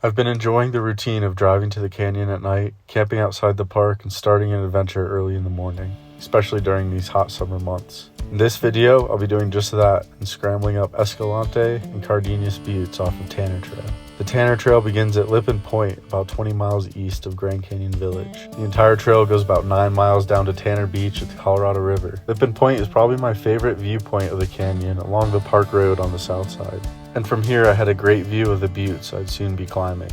I've been enjoying the routine of driving to the canyon at night, camping outside the park, and starting an adventure early in the morning, especially during these hot summer months. In this video, I'll be doing just that and scrambling up Escalante and Cardenas Buttes off of Tanner Trail. The Tanner Trail begins at Lippin Point, about 20 miles east of Grand Canyon Village. The entire trail goes about 9 miles down to Tanner Beach at the Colorado River. Lippin Point is probably my favorite viewpoint of the canyon along the park road on the south side. And from here I had a great view of the buttes I'd soon be climbing.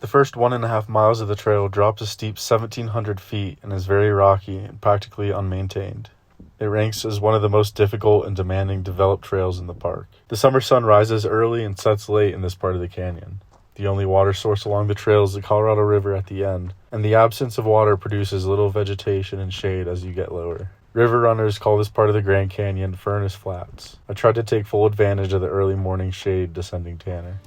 The first 1.5 miles of the trail drops a steep 1,700 feet and is very rocky and practically unmaintained. It ranks as one of the most difficult and demanding developed trails in the park. The summer sun rises early and sets late in this part of the canyon. The only water source along the trail is the Colorado River at the end, and the absence of water produces little vegetation and shade as you get lower. River runners call this part of the Grand Canyon Furnace Flats. I tried to take full advantage of the early morning shade descending Tanner.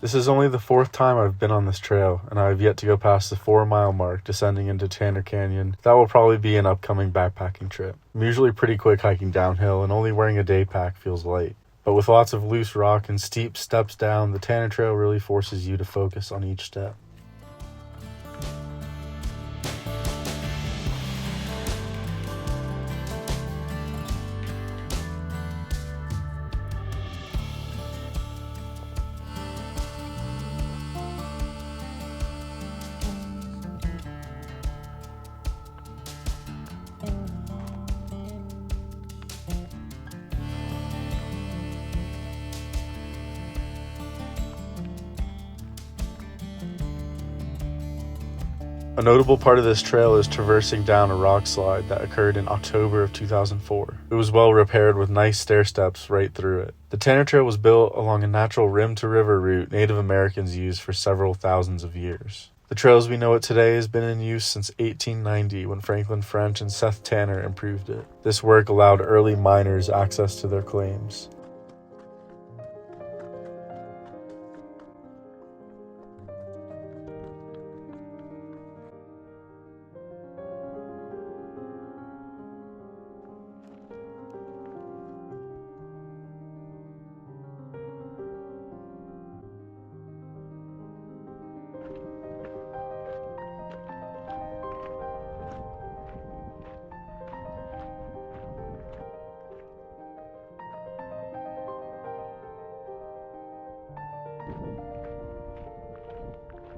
This is only the 4th time I've been on this trail, and I have yet to go past the 4-mile mark descending into Tanner Canyon. That will probably be an upcoming backpacking trip. I'm usually pretty quick hiking downhill, and only wearing a day pack feels light. But with lots of loose rock and steep steps down, the Tanner Trail really forces you to focus on each step. A notable part of this trail is traversing down a rock slide that occurred in October of 2004. It was well repaired with nice stair steps right through it. The Tanner Trail was built along a natural rim-to-river route Native Americans used for several thousands of years. The trail as we know it today has been in use since 1890 when Franklin French and Seth Tanner improved it. This work allowed early miners access to their claims.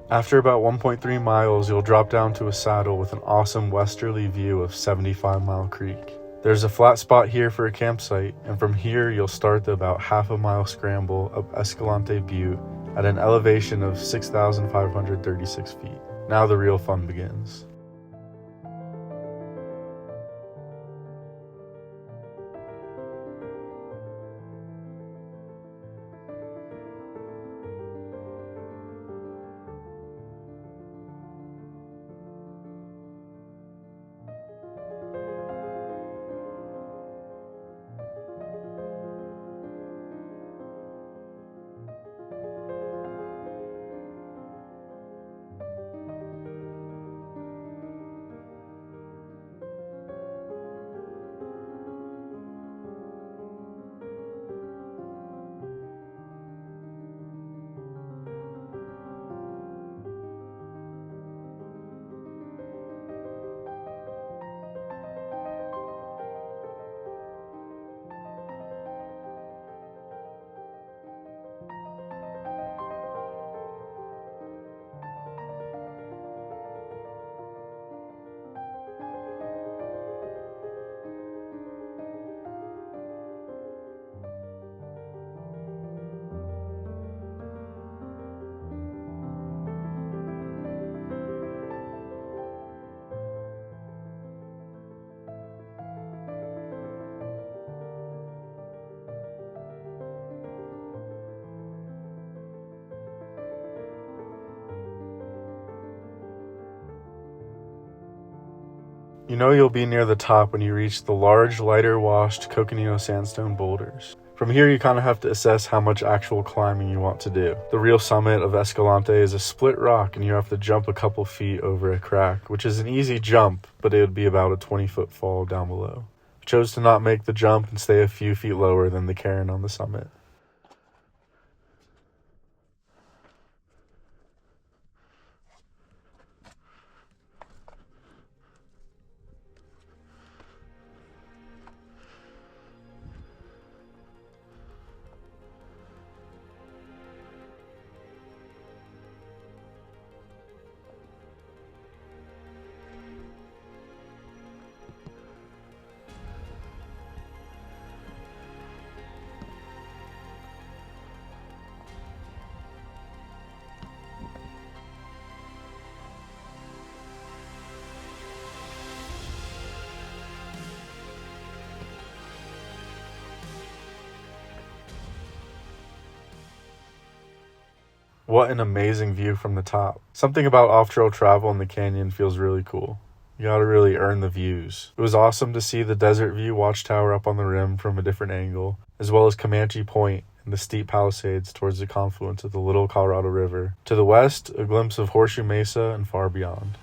After about 1.3 miles, you'll drop down to a saddle with an awesome westerly view of 75 Mile Creek. There's a flat spot here for a campsite, and from here you'll start the about half-a-mile scramble up Escalante Butte at an elevation of 6,536 feet. Now the real fun begins. You know you'll be near the top when you reach the large, lighter washed Coconino sandstone boulders. From here, you kind of have to assess how much actual climbing you want to do. The real summit of Escalante is a split rock, and you have to jump a couple feet over a crack, which is an easy jump, but it would be about a 20-foot fall down below. I chose to not make the jump and stay a few feet lower than the cairn on the summit. What an amazing view from the top. Something about off-trail travel in the canyon feels really cool. You gotta really earn the views. It was awesome to see the Desert View watchtower up on the rim from a different angle, as well as Comanche Point and the steep palisades towards the confluence of the Little Colorado River. To the west, a glimpse of Horseshoe Mesa and far beyond.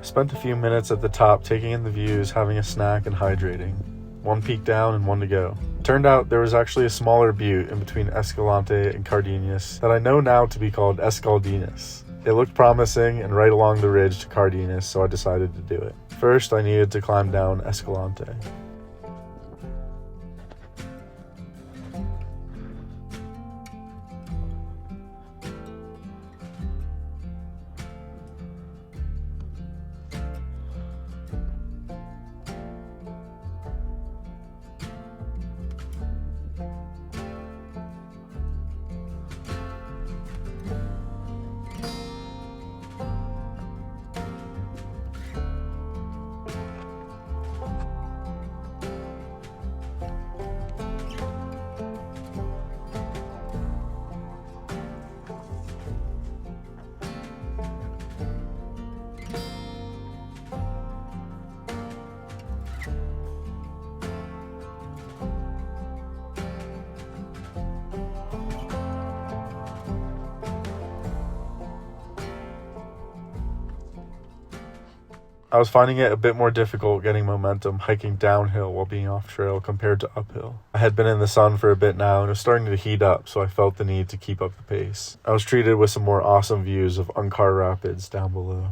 Spent a few minutes at the top taking in the views, having a snack and hydrating. One peak down and one to go. Turned out there was actually a smaller butte in between Escalante and Cardenas that I know now to be called Escaldinas. It looked promising and right along the ridge to Cardenas, so I decided to do it. First, I needed to climb down Escalante. I was finding it a bit more difficult getting momentum hiking downhill while being off trail compared to uphill. I had been in the sun for a bit now and it was starting to heat up, so I felt the need to keep up the pace. I was treated with some more awesome views of Unkar Rapids down below.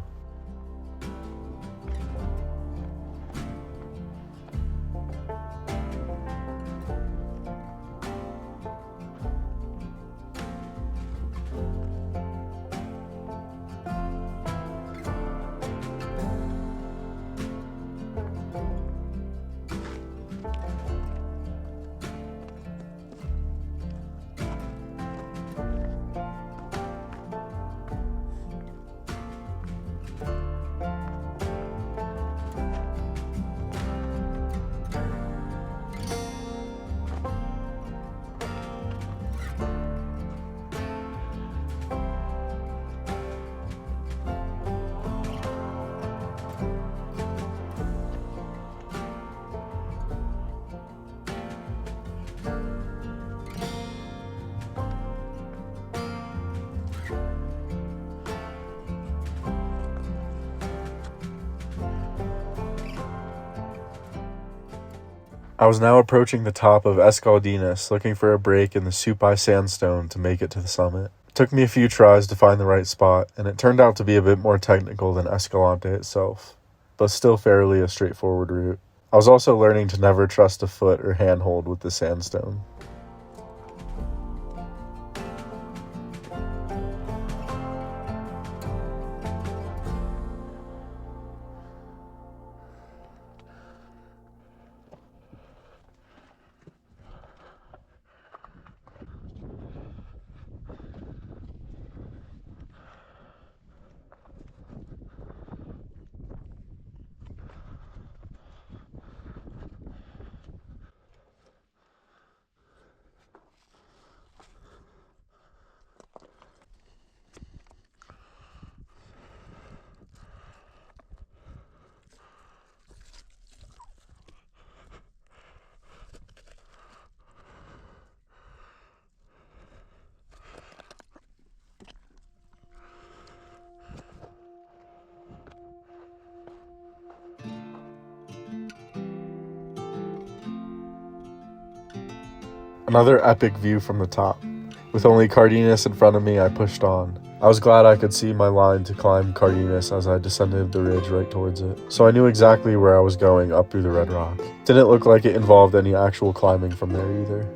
I was now approaching the top of Escaldinas, looking for a break in the Supai sandstone to make it to the summit. It took me a few tries to find the right spot, and it turned out to be a bit more technical than Escalante itself. but still fairly a straightforward route. I was also learning to never trust a foot or handhold with the sandstone. Another epic view from the top. With only Cardenas in front of me, I pushed on. I was glad I could see my line to climb Cardenas as I descended the ridge right towards it, so I knew exactly where I was going up through the red rock. Didn't look like it involved any actual climbing from there either.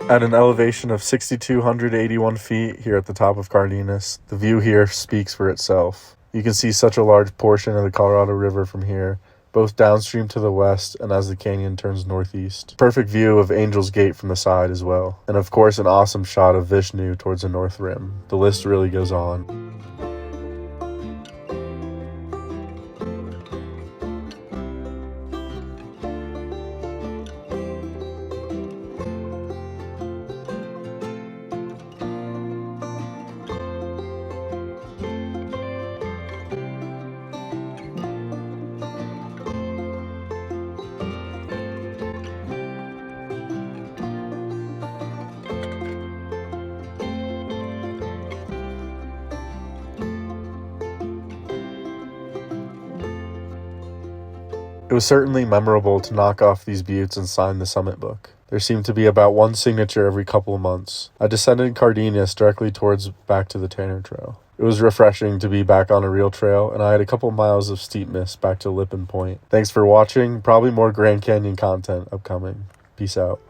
At an elevation of 6,281 feet here at the top of Cardenas, the view here speaks for itself. You can see such a large portion of the Colorado River from here, both downstream to the west and as the canyon turns northeast. Perfect view of Angel's Gate from the side as well. And of course an awesome shot of Vishnu towards the north rim. The list really goes on. It was certainly memorable to knock off these buttes and sign the summit book. There seemed to be about one signature every couple of months. I descended Cardenas directly towards back to the Tanner Trail. It was refreshing to be back on a real trail, and I had a couple miles of steepness back to Lippin Point. Thanks for watching. Probably more Grand Canyon content upcoming. Peace out.